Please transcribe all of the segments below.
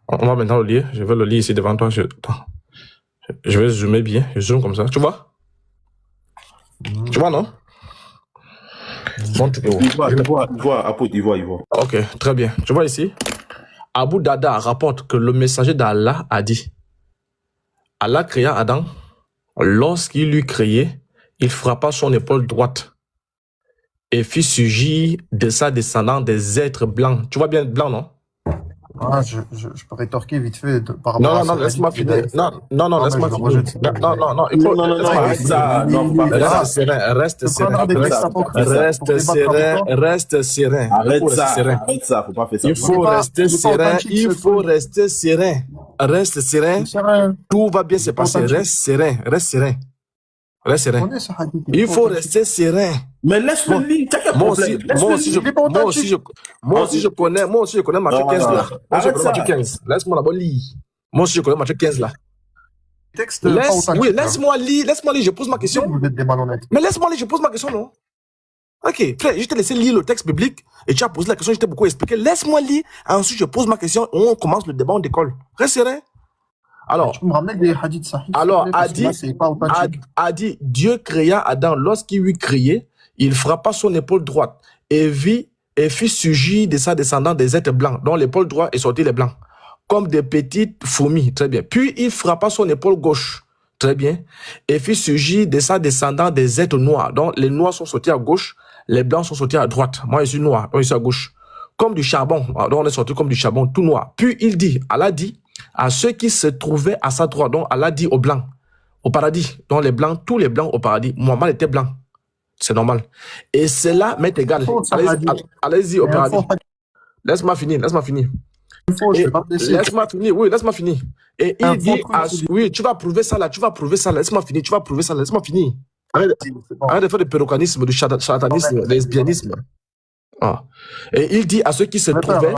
On va maintenant le lire. Je vais le lire ici devant toi. Attends. Je vais zoomer bien. Je zoome comme ça. Tu vois? Tu vois, non? Montre. Il voit, apôtre, il voit. Ok, très bien. Tu vois ici? Abu Dada rapporte que le messager d'Allah a dit: Allah créa Adam. Lorsqu'il l'eut créé, il frappa son épaule droite et fit surgir de sa descendance des êtres blancs. Tu vois bien blanc, non? Ah, je peux rétorquer vite fait par rapport Non, à non, ce laisse-moi hadith. finir. Non, laisse-moi finir. Non, il faut. arrête ça. Non, faut pas faire ça. Reste serein, reste serein. Reste serein. Arrête ça, faut pas faire ça. Il faut rester serein. Il faut rester serein. Reste serein. Tout va bien se passer. Reste serein. Reste serein. Reste serein. Il faut rester serein. Mais laisse-le lire. Moi aussi, je connais Matthieu 15 là. Laisse-moi d'abord lire. Moi aussi, je connais Matthieu 15 là. Laisse-moi lire. Je pose ma question. Mais laisse-moi lire, je pose ma question, non? Ok, frère, je t'ai laissé lire le texte biblique et tu as posé la question, je t'ai beaucoup expliqué. Laisse-moi lire. Ensuite, je pose ma question. On commence le débat, on décolle. Reste serein. Alors, tu me ramènes des hadiths sahih. Alors, a dit, Dieu créa Adam. Lorsqu'il eut créé, il frappa son épaule droite et fit surgir de sa descendance des êtres blancs, dont l'épaule droite est sortie les blancs, comme des petites fourmis. Très bien. Puis il frappa son épaule gauche. Très bien. Et fit surgir de sa descendance des êtres noirs, dont les noirs sont sortis à gauche, les blancs sont sortis à droite. Moi, je suis noir, donc je suis à gauche. Comme du charbon. Donc on est sorti comme du charbon, tout noir. Puis il dit, Allah dit, à ceux qui se trouvaient à sa droite, donc Allah dit aux blancs, au paradis, donc les blancs, tous les blancs au paradis. Muhammad était blanc, c'est normal. Et cela m'est égal. Allez-y au paradis. Laisse-moi finir. Laisse-moi finir. Et il dit, oui, tu vas prouver ça là, laisse-moi finir, laisse-moi finir. Arrête de faire du pérocanisme, du charlatanisme, de l'espianisme. Ah. Et il dit à ceux qui se trouvaient,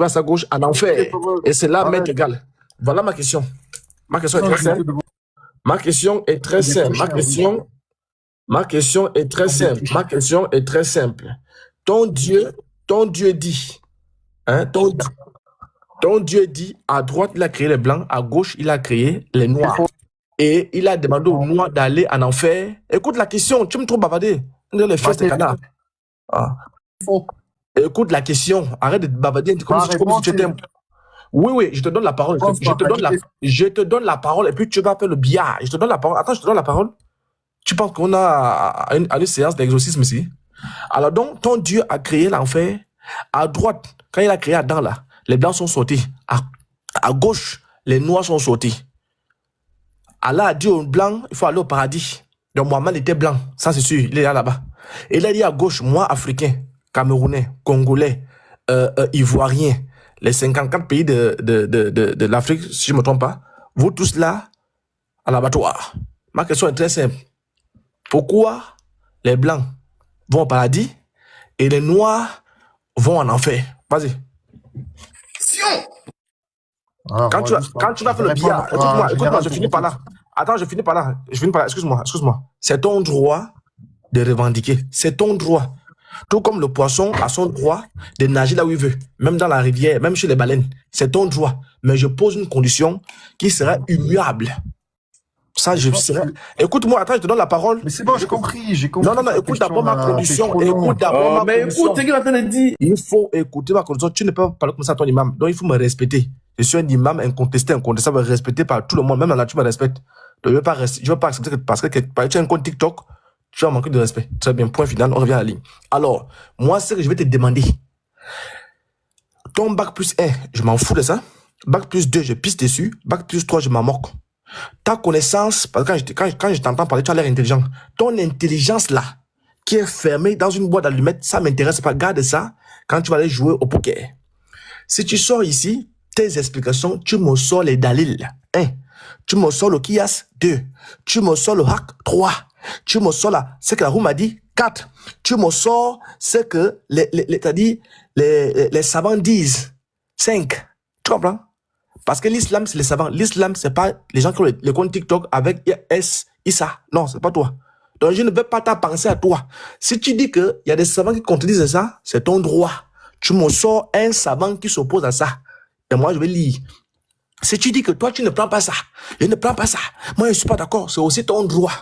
à sa gauche en enfer. Et cela m'est égal. Voilà ma question. Ma question est très simple. Ma question est très simple. Ton Dieu dit, hein, ton Dieu dit, à droite, il a créé les blancs, à gauche, il a créé les noirs. Et il a demandé aux noirs d'aller en enfer. Écoute la question, tu me trouves bavarder. Les fesses de canard. Ah. Écoute la question, arrête de bavarder comme si tu étais... Oui, je te donne la parole. Je te donne la parole et puis tu vas faire le billard. Je te donne la parole. Attends, je te donne la parole. Tu penses qu'on a une séance d'exorcisme ici? Alors donc, ton Dieu a créé l'enfer. À droite, quand il a créé Adam là, les blancs sont sortis. À gauche, les noirs sont sortis. Allah a dit aux blancs, il faut aller au paradis. Donc Mohamed était blanc, ça c'est sûr, il est là-bas. Et il a dit à gauche, moi africain, camerounais, congolais, ivoirien, les 54 pays de l'Afrique, si je ne me trompe pas, vous tous là, à l'abattoir. Ma question est très simple. Pourquoi les blancs vont au paradis et les noirs vont en enfer? Vas-y. Quand tu vas faire le billard, écoute-moi, je finis par là. Attends, je finis par là. Excuse-moi. C'est ton droit de revendiquer. C'est ton droit. Tout comme le poisson a son droit de nager là où il veut, même dans la rivière, même chez les baleines. C'est ton droit. Mais je pose une condition qui sera immuable. Ça, je serai... Écoute-moi, attends, je te donne la parole. Mais c'est bon, j'ai compris. Non, écoute d'abord ma condition. Mais écoute, c'est qui va te dire. Il faut écouter ma condition. Tu ne peux pas parler comme ça à ton imam. Donc, il faut me respecter. Je suis un imam incontestable, respecté par tout le monde. Même la nature me respecte. Donc, je ne veux pas accepter que parce que tu as un compte TikTok, tu vas manquer de respect. Très bien, point final, on revient à la ligne. Alors, moi, c'est que je vais te demander. Ton bac plus 1, je m'en fous de ça. Bac plus 2, je pisse dessus. Bac plus 3, je m'en moque. Ta connaissance, parce que quand je t'entends parler, tu as l'air intelligent. Ton intelligence là, qui est fermée dans une boîte d'allumettes, ça m'intéresse pas. Garde ça quand tu vas aller jouer au poker. Si tu sors ici, tes explications, tu me sors les dalils. 1. Tu me sors le Kias. 2. Tu me sors le hack. 3. Tu me sors ce que la roue m'a dit. 4. Tu me sors ce que les savants disent. 5. Tu comprends? Parce que l'islam, c'est les savants. L'islam, c'est pas les gens qui ont les comptes TikTok avec Issa. Non, c'est pas toi. Donc, je ne veux pas penser à toi. Si tu dis qu'il y a des savants qui contredisent ça, c'est ton droit. Tu me sors un savant qui s'oppose à ça. et moi, je vais lire. Si tu dis que toi, tu ne prends pas ça, je ne prends pas ça, moi, je ne suis pas d'accord, c'est aussi ton droit.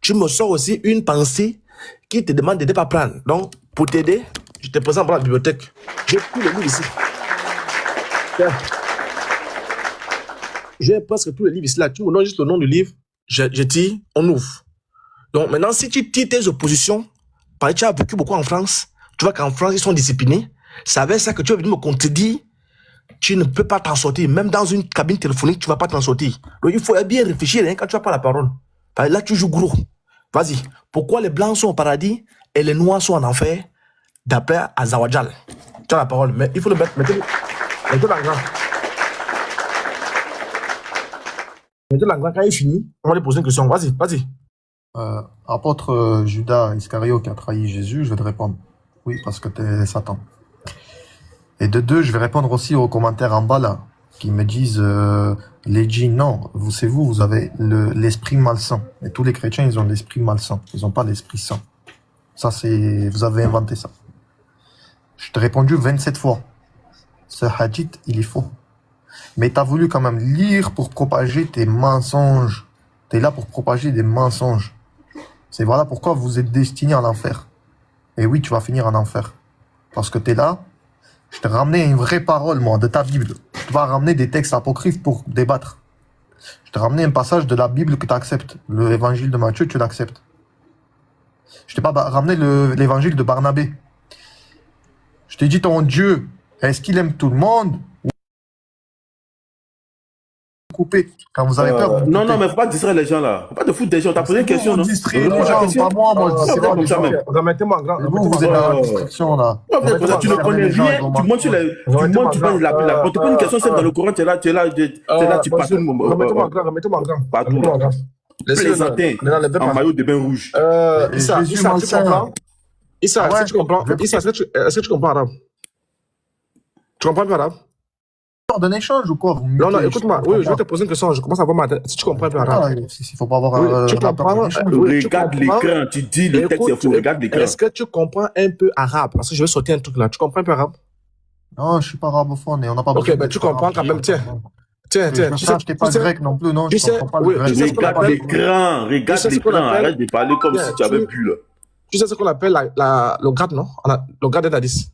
Tu me sors aussi une pensée qui te demande de ne pas prendre. Donc, pour t'aider, je te présente dans la bibliothèque. J'ai tous les livres ici. Tiens. J'ai presque tous les livres ici. Là. Tu me donnes juste le nom du livre, je tire, on ouvre. Donc, maintenant, si tu tires tes oppositions, parce que tu as vécu beaucoup en France, tu vois qu'en France, ils sont disciplinés, c'est avec ça que tu vas venir me contredire. Tu ne peux pas t'en sortir. Même dans une cabine téléphonique, tu ne vas pas t'en sortir. Donc, il faut bien réfléchir hein, quand tu vas pas la parole. Parce que là, tu joues gros. Vas-y. Pourquoi les Blancs sont au paradis et les Noirs sont en enfer d'après Azawajal? Tu as la parole. Mais il faut le mettre. Mettez-le en grand. Mettez-le en grand. Quand il finit, on va lui poser une question. Vas-y, vas-y. Apôtre Judas Iscariote qui a trahi Jésus, je vais te répondre. Oui, parce que t'es Satan. Et de deux, je vais répondre aussi aux commentaires en bas là, qui me disent les djinns, non, vous avez l'esprit malsain. Et tous les chrétiens, ils ont l'esprit malsain. Ils n'ont pas l'esprit saint. Ça, vous avez inventé ça. Je t'ai répondu 27 fois. Ce hadith, il est faux. Mais tu as voulu quand même lire pour propager tes mensonges. Tu es là pour propager des mensonges. C'est voilà pourquoi vous êtes destiné à l'enfer. Et oui, tu vas finir en enfer. Parce que tu es là. Je t'ai ramené une vraie parole, moi, de ta Bible. Tu vas ramener des textes apocryphes pour débattre. Je t'ai ramené un passage de la Bible que tu acceptes. L'évangile de Matthieu, tu l'acceptes. Je t'ai pas ramené l'évangile de Barnabé. Je t'ai dit, ton Dieu, est-ce qu'il aime tout le monde? Coupé. Quand vous avez peur. Non, mais faut pas distraire les gens là. Faut pas te foutre des gens. T'as posé une question, non? Distraire les gens, pas moi, moi, je pas comme ça même. Remettez-moi en grand. Vous êtes dans la distraction là. Tu ne connais rien. Tu montes sur les. Tu parles de la. On te pose une question, c'est dans le Coran, tu es là, tu partout. Remettez-moi en grand. Partout. Plaisantin. En maillot de bain rouge. Issa, tu comprends? Issa, est-ce que tu comprends? Issa, est-ce que tu comprends arabe? Tu comprends pas arabe? D'un échange ou quoi? Non, écoute-moi. Oui, je vais te poser une question. Je commence à voir ma tête. Si tu comprends un peu arabe. Il faut pas avoir tu comprends? Regarde l'écran. Tu dis le texte, il faut regarder l'écran. Est-ce que tu comprends un peu arabe? Parce que je vais sortir un truc là. Tu comprends un peu arabe? Non, je suis pas arabophone et on n'a pas besoin. Ok, mais tu comprends quand même. Tiens. Je t'ai pas grec non plus, non? Tu sais, regarde l'écran. Arrête de parler comme si tu avais bu là. Tu sais ce qu'on appelle le grade, non? Le grade d'Adis.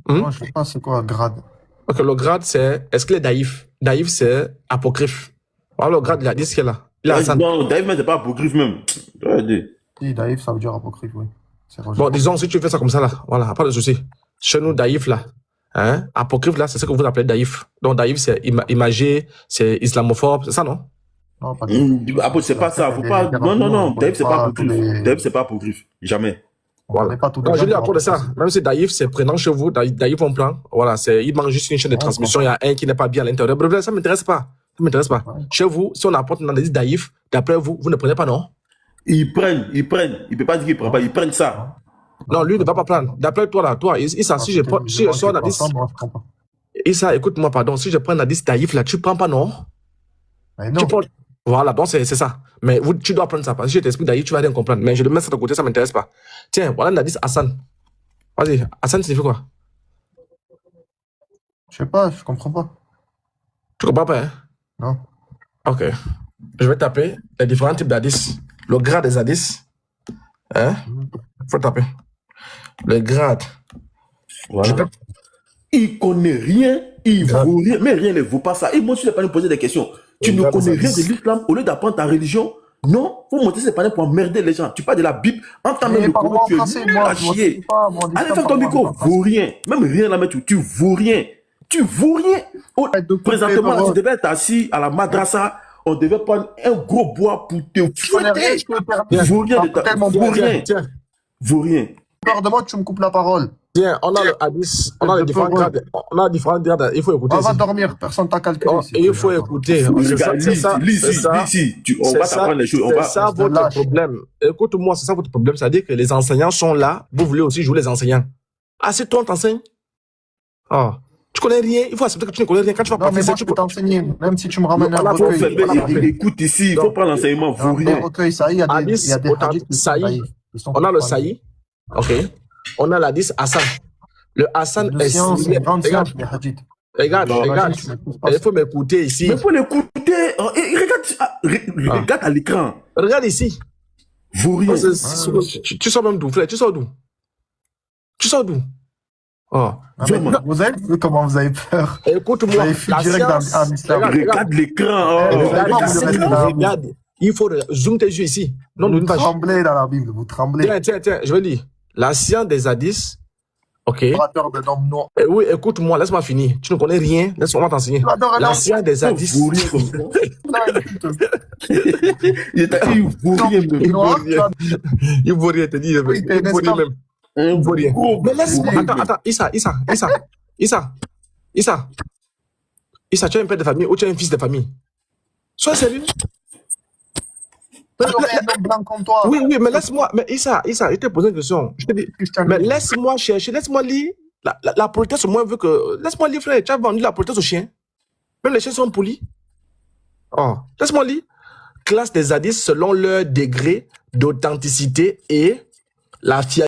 Moi, je sais pas c'est quoi grade. Ok, le grade, c'est. Est-ce qu'il est daïf? Daïf, c'est apocryphe. Alors, le grade, il a dit ce qu'il est là. Il a Hassan. Non, daïf, mais c'est pas apocryphe même. Si, daïf, ça veut dire apocryphe, oui. Bon, disons, si tu fais ça comme ça, là, voilà, pas de souci. Chez nous, daïf, là. Hein? Apocryphe, là, c'est ce que vous appelez daïf. Donc, daïf, c'est imagé, c'est islamophobe, c'est ça, non? Non, pas c'est pas ça. Faut pas. Non. Daïf, c'est pas apocryphe. Daïf, c'est pas apocryphe. Jamais. Voilà. Je dis à cause de ça. Même si Daïf, c'est prénom chez vous, Daïf, on prend. Voilà, il manque juste une chaîne de transmission. Il y a un qui n'est pas bien à l'intérieur. Bref, ça ne m'intéresse pas. Ça m'intéresse pas. Ouais. Chez vous, si on apporte une analyse Daïf, d'après vous, vous ne prenez pas, non? Ils prennent. Il peut pas dire qu'ils prennent pas. Ils prennent ça. Non, lui, il ne va pas prendre. D'après toi, là, toi, Issa, si je sors un indice. Issa, écoute-moi, pardon. Si je prends un indice Daïf, là, tu ne prends pas, non? Mais non. Voilà, donc c'est ça. Mais tu dois prendre ça. Parce que si je t'explique d'ailleurs, tu vas rien comprendre. Mais je le mets ça de côté, ça ne m'intéresse pas. Tiens, voilà l'indice Hassan. Vas-y, Hassan, signifie quoi? Je sais pas, je comprends pas. Tu comprends pas, hein? Non. Ok. Je vais taper les différents types d'indices. Le grade des indices. Hein? Faut taper. Le grade. Voilà. Il connaît rien, il vaut rien, mais rien ne vaut pas ça. Et moi, je ne vais pas nous poser des questions. Tu ne connais rien de l'islam, au lieu d'apprendre ta religion, non, faut monter ces panneaux pour emmerder les gens. Tu parles de la Bible, entends même le Coran, tu es nul à chier. Allez, ferme ton micro, vaut rien. Même rien là, mais tu vaux rien. Tu vaux rien. Présentement, là, tu devais être assis à la madrasa, on devait prendre un gros bois pour te fouetter. Vaut rien de ta... Vaut rien. Vaut rien. Peur de moi, tu me coupes la parole. Tiens, on a le hadith, on a les différents grades. On a différents grades. Il faut écouter. On va dormir, personne t'a calculé. Il faut écouter. C'est ça. On va t'apprendre les choses. C'est ça votre problème. Écoute-moi, c'est ça votre problème. C'est-à-dire que les enseignants sont là. Vous voulez aussi jouer les enseignants. Ah, c'est toi, on t'enseigne. Ah. Tu connais rien. Il faut accepter que tu ne connais rien. Quand tu vas pas faire ça, tu peux t'enseigner. Même si tu me ramènes un recueil. Écoute ici, il faut prendre l'enseignement. Vaut rien. Il y a des hadiths. On a le saï. Ok. On a l'hadith Hassan. Le Hassan Une est science, une grande regarde, science, les hadiths. regarde, Non, regarde. Imagine, je me trouve pas Il faut m'écouter ici. Mais faut l'écouter. Oh, et regarde à l'écran. Regarde ici. Vaurien. Oh, tu sors même d'où, frère? Tu sors d'où? Tu sors d'où? Oh. Ah, mais vous avez vu comment vous avez peur? Vous Écoute-moi, avez fui la direct science. en islam. Regarde l'écran. Eh, Oh. vous savez pas, vous restez dans la Bible. Regarde. Il faut zoom tes yeux ici. Non, Vous d'une page. tremblez dans la Bible, vous tremblez. Tiens, je vais lire. La science des hadiths. Ok. Adorateur de l'homme noir. Oui, écoute-moi, laisse-moi finir. Tu ne connais rien, laisse-moi t'enseigner. La science des hadiths. Vaurien comme ça. Il Noir, Il vaut rien, te dire. Oui, t'es Il vaut rien un même. Il vaut rien. Mais laisse-moi. Attends, Issa, tu es un père de famille ou tu es un fils de famille? Sois sérieux. un homme blanc comme toi. Oui, mais laisse-moi. Mais Issa, je t'ai posé une question. Je te dis. Mais laisse-moi chercher, laisse-moi lire. La politesse, au moins, veut que. Laisse-moi lire, frère. Tu as vendu la politesse aux chiens. Même les chiens sont polis. Oh, laisse-moi lire. Classe des hadiths selon leur degré d'authenticité et la fiabilité.